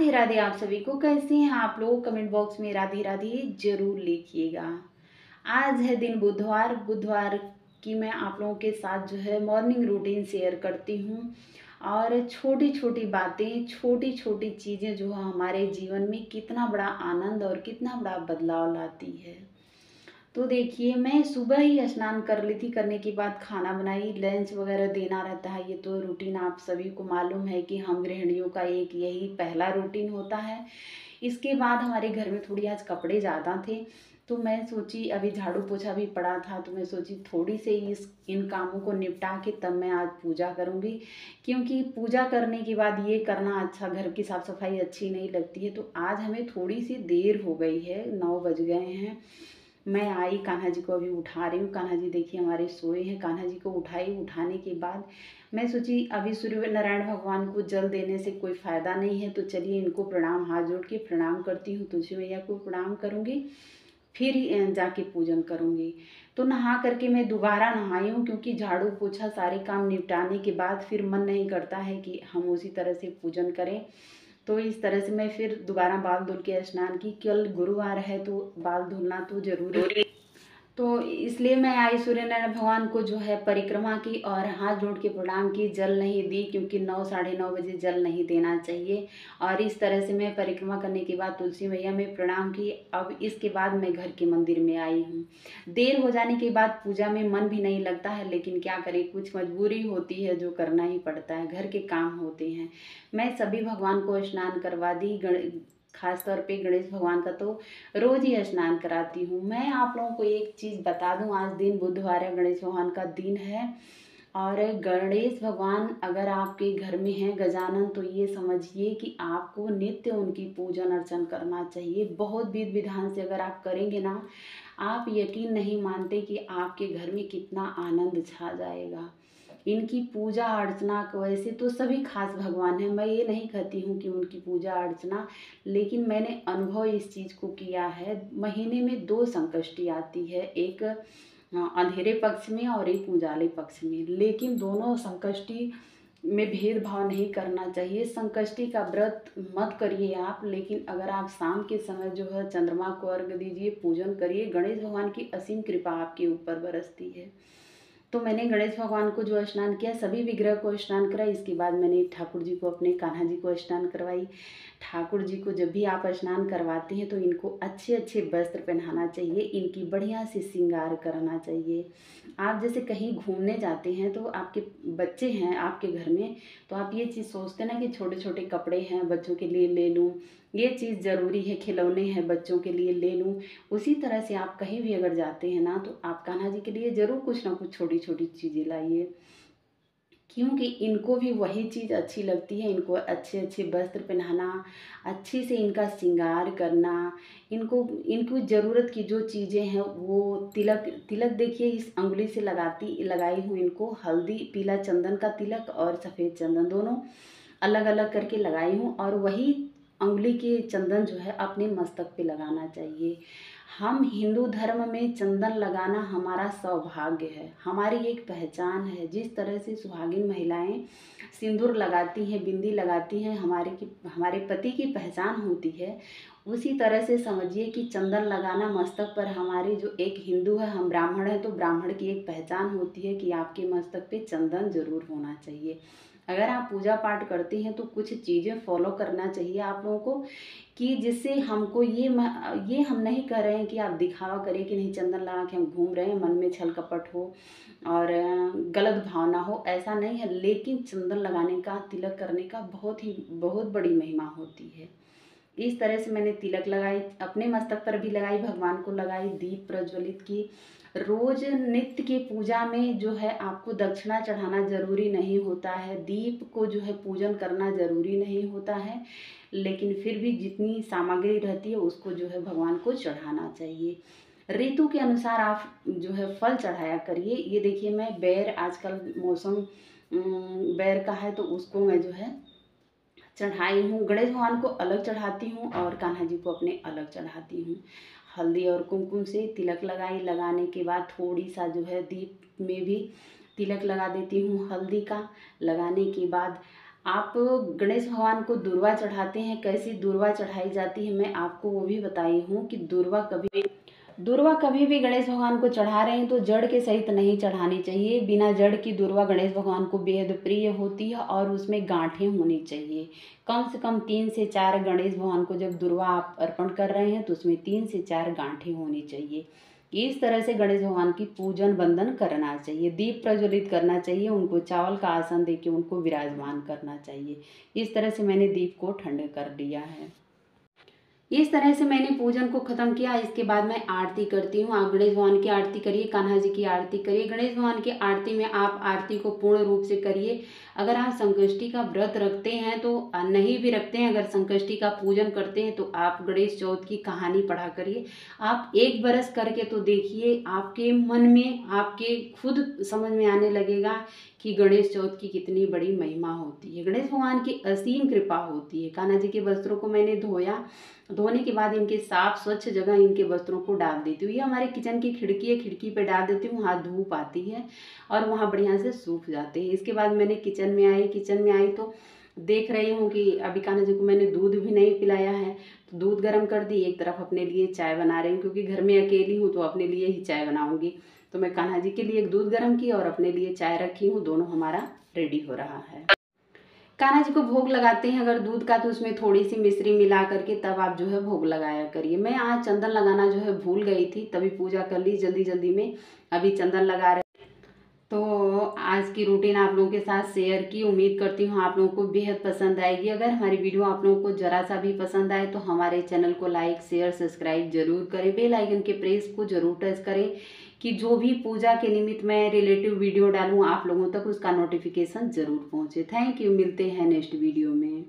राधे राधे। आप सभी को कैसे हैं आप लोग? कमेंट बॉक्स में राधे राधे जरूर लिखिएगा। आज है दिन बुधवार। बुधवार की मैं आप लोगों के साथ जो है मॉर्निंग रूटीन शेयर करती हूँ। और छोटी छोटी बातें, छोटी छोटी चीज़ें जो है हमारे जीवन में कितना बड़ा आनंद और कितना बड़ा बदलाव लाती है। तो देखिए, मैं सुबह ही स्नान कर ली थी। करने के बाद खाना बनाई, लंच वगैरह देना रहता है। ये तो रूटीन आप सभी को मालूम है कि हम गृहिणियों का एक यही पहला रूटीन होता है। इसके बाद हमारे घर में थोड़ी आज कपड़े ज़्यादा थे, तो मैं सोची, अभी झाड़ू पोछा भी पड़ा था, तो मैं सोची थोड़ी से इन कामों को निपटा के तब मैं आज पूजा करूँगी। क्योंकि पूजा करने के बाद ये करना अच्छा, घर की साफ़ सफाई अच्छी नहीं लगती है। तो आज हमें थोड़ी सी देर हो गई है, 9 बज गए हैं। मैं आई, कान्हा जी को अभी उठा रही हूँ। कान्हा जी देखिए हमारे सोए हैं। कान्हा जी को उठाई। उठाने के बाद मैं सोची अभी सूर्य नारायण भगवान को जल देने से कोई फ़ायदा नहीं है, तो चलिए इनको प्रणाम, हाथ जोड़ के प्रणाम करती हूँ। तुलसी मैया को प्रणाम करूँगी, फिर जाके पूजन करूँगी। तो नहा करके मैं दोबारा नहाई हूँ, क्योंकि झाड़ू पोछा सारे काम निपटाने के बाद फिर मन नहीं करता है कि हम उसी तरह से पूजन करें। तो इस तरह से मैं फिर दोबारा बाल धुल के स्नान की। कल गुरुवार है तो बाल धुलना तो जरूरी। तो इसलिए मैं आई, सूर्य नारायण भगवान को जो है परिक्रमा की और हाथ जोड़ के प्रणाम की। जल नहीं दी, क्योंकि 9 साढ़े 9 बजे जल नहीं देना चाहिए। और इस तरह से मैं परिक्रमा करने के बाद तुलसी मैया में प्रणाम की। अब इसके बाद मैं घर के मंदिर में आई हूँ। देर हो जाने के बाद पूजा में मन भी नहीं लगता है, लेकिन क्या करें, कुछ मजबूरी होती है जो करना ही पड़ता है, घर के काम होते हैं। मैं सभी भगवान को स्नान करवा दी। खास तौर पे गणेश भगवान का तो रोज ही स्नान कराती हूँ। मैं आप लोगों को एक चीज़ बता दूँ, आज दिन बुधवार है, गणेश भगवान का दिन है। और गणेश भगवान अगर आपके घर में हैं गजानन, तो ये समझिए कि आपको नित्य उनकी पूजन अर्चन करना चाहिए। बहुत विधि विधान से अगर आप करेंगे ना, आप यकीन नहीं मानते कि आपके घर में कितना आनंद छा जाएगा। इनकी पूजा अर्चना को, वैसे तो सभी खास भगवान हैं, मैं ये नहीं कहती हूँ कि उनकी पूजा अर्चना, लेकिन मैंने अनुभव इस चीज़ को किया है। महीने में 2 संकष्टी आती है, एक अंधेरे पक्ष में और एक उजाले पक्ष में। लेकिन दोनों संकष्टी में भेदभाव नहीं करना चाहिए। संकष्टी का व्रत मत करिए आप, लेकिन अगर आप शाम के समय जो है चंद्रमा को अर्घ्य दीजिए, पूजन करिए। गणेश भगवान की असीम कृपा आपके ऊपर बरसती है। तो मैंने गणेश भगवान को जो स्नान किया, सभी विग्रह को स्नान कराई। इसके बाद मैंने ठाकुर जी को, अपने कान्हा जी को स्नान करवाई। ठाकुर जी को जब भी आप स्नान करवाते हैं तो इनको अच्छे अच्छे वस्त्र पहनाना चाहिए, इनकी बढ़िया से श्रृंगार करना चाहिए। आप जैसे कहीं घूमने जाते हैं तो आपके बच्चे हैं आपके घर में, तो आप ये चीज़ सोचते ना कि छोटे छोटे कपड़े हैं बच्चों के लिए ले लूँ, ये चीज़ ज़रूरी है, खिलौने हैं बच्चों के लिए ले लूँ। उसी तरह से आप कहीं भी अगर जाते हैं ना, तो आप कान्हा जी के लिए ज़रूर कुछ ना कुछ छोटी छोटी चीज़ें लाइए, क्योंकि इनको भी वही चीज़ अच्छी लगती है। इनको अच्छे अच्छे वस्त्र पहनाना, अच्छे से इनका श्रृंगार करना, इनको इनको ज़रूरत की जो चीज़ें हैं वो तिलक तिलक देखिए इस अंगुली से लगाई हूँ। इनको हल्दी, पीला चंदन का तिलक और सफ़ेद चंदन दोनों अलग अलग करके लगाई हूँ। और वही अंगुली के चंदन जो है अपने मस्तक पे लगाना चाहिए। हम हिंदू धर्म में चंदन लगाना हमारा सौभाग्य है, हमारी एक पहचान है। जिस तरह से सुहागिन महिलाएं सिंदूर लगाती हैं, बिंदी लगाती हैं, हमारे पति की पहचान होती है, उसी तरह से समझिए कि चंदन लगाना मस्तक पर, हमारे जो एक हिंदू है, हम ब्राह्मण हैं, तो ब्राह्मण की एक पहचान होती है कि आपके मस्तक पे चंदन जरूर होना चाहिए। अगर आप पूजा पाठ करते हैं तो कुछ चीज़ें फॉलो करना चाहिए आप लोगों को, कि जिससे हमको ये हम नहीं कह रहे हैं कि आप दिखावा करें कि नहीं चंदन लगा के हम घूम रहे हैं, मन में छल कपट हो और गलत भावना हो, ऐसा नहीं है। लेकिन चंदन लगाने का, तिलक करने का बहुत बड़ी महिमा होती है। इस तरह से मैंने तिलक लगाई, अपने मस्तक पर भी लगाई, भगवान को लगाई, दीप प्रज्वलित की। रोज नित्य की पूजा में जो है आपको दक्षिणा चढ़ाना जरूरी नहीं होता है, दीप को जो है पूजन करना जरूरी नहीं होता है, लेकिन फिर भी जितनी सामग्री रहती है उसको जो है भगवान को चढ़ाना चाहिए। ऋतु के अनुसार आप जो है फल चढ़ाया करिए। ये देखिए, मैं बेर, आजकल मौसम बेर का है, तो उसको मैं जो है चढ़ाई हूँ। गणेश भगवान को अलग चढ़ाती हूँ और कान्हा जी को अपने अलग चढ़ाती हूँ। हल्दी और कुमकुम से तिलक लगाई, लगाने के बाद थोड़ी सा जो है दीप में भी तिलक लगा देती हूँ हल्दी का। लगाने के बाद आप गणेश भगवान को दूर्वा चढ़ाते हैं, कैसी दूर्वा चढ़ाई जाती है मैं आपको वो भी बताई हूँ कि दूर्वा कभी भी गणेश भगवान को चढ़ा रहे हैं तो जड़ के सहित नहीं चढ़ानी चाहिए। बिना जड़ की दूर्वा गणेश भगवान को बेहद प्रिय होती है और उसमें गांठें होनी चाहिए। कम से कम 3 से 4 गणेश भगवान को जब दूर्वा आप अर्पण कर रहे हैं तो उसमें 3 से 4 गांठें होनी चाहिए। इस तरह से गणेश भगवान की पूजन बंदन करना चाहिए, दीप प्रज्वलित करना चाहिए, उनको चावल का आसन देके उनको विराजमान करना चाहिए। इस तरह से मैंने दीप को ठंडे कर लिया है। इस तरह से मैंने पूजन को ख़त्म किया। इसके बाद मैं आरती करती हूँ। आप गणेश भगवान की आरती करिए, कान्हा जी की आरती करिए। गणेश भगवान की आरती में आप आरती को पूर्ण रूप से करिए। अगर आप संकष्टी का व्रत रखते हैं तो नहीं भी रखते हैं, अगर संकष्टी का पूजन करते हैं तो आप गणेश चौथ की कहानी पढ़ा करिए। आप 1 बरस करके तो देखिए, आपके मन में आपके खुद समझ में आने लगेगा कि गणेश चौथ की कितनी बड़ी महिमा होती है। गणेश भगवान की असीम कृपा होती है। कान्हा जी के वस्त्रों को मैंने धोया, धोने के बाद इनके साफ स्वच्छ जगह इनके वस्त्रों को डाल देती हूँ। ये हमारे किचन की खिड़की है, खिड़की पे डाल देती हूँ, वहाँ धूप आती है और वहाँ बढ़िया से सूख जाते हैं। इसके बाद मैंने किचन में आई तो देख रही हूँ कि अभी कान्हा जी को मैंने दूध भी नहीं पिलाया है, तो दूध गर्म कर दी। एक तरफ अपने लिए चाय बना रही हूँ, क्योंकि घर में अकेली हूँ तो अपने लिए ही चाय बनाऊँगी। तो मैं कान्हा जी के लिए एक दूध गर्म की और अपने लिए चाय रखी हूँ, दोनों हमारा रेडी हो रहा है। कान्हा जी को भोग लगाते हैं अगर दूध का तो उसमें थोड़ी सी मिश्री मिला करके तब आप जो है भोग लगाया करिए। मैं आज चंदन लगाना जो है भूल गई थी, तभी पूजा कर ली जल्दी जल्दी में, अभी चंदन लगा रहे। तो आज की रूटीन आप लोगों के साथ शेयर की, उम्मीद करती हूँ आप लोगों को बेहद पसंद आएगी। अगर हमारी वीडियो आप लोगों को ज़रा सा भी पसंद आए तो हमारे चैनल को लाइक शेयर सब्सक्राइब जरूर करें, बेल आइकन के प्रेस को जरूर टच करें कि जो भी पूजा के निमित्त मैं रिलेटिव वीडियो डालूँ आप लोगों तक उसका नोटिफिकेशन जरूर पहुँचे। थैंक यू, मिलते हैं नेक्स्ट वीडियो में।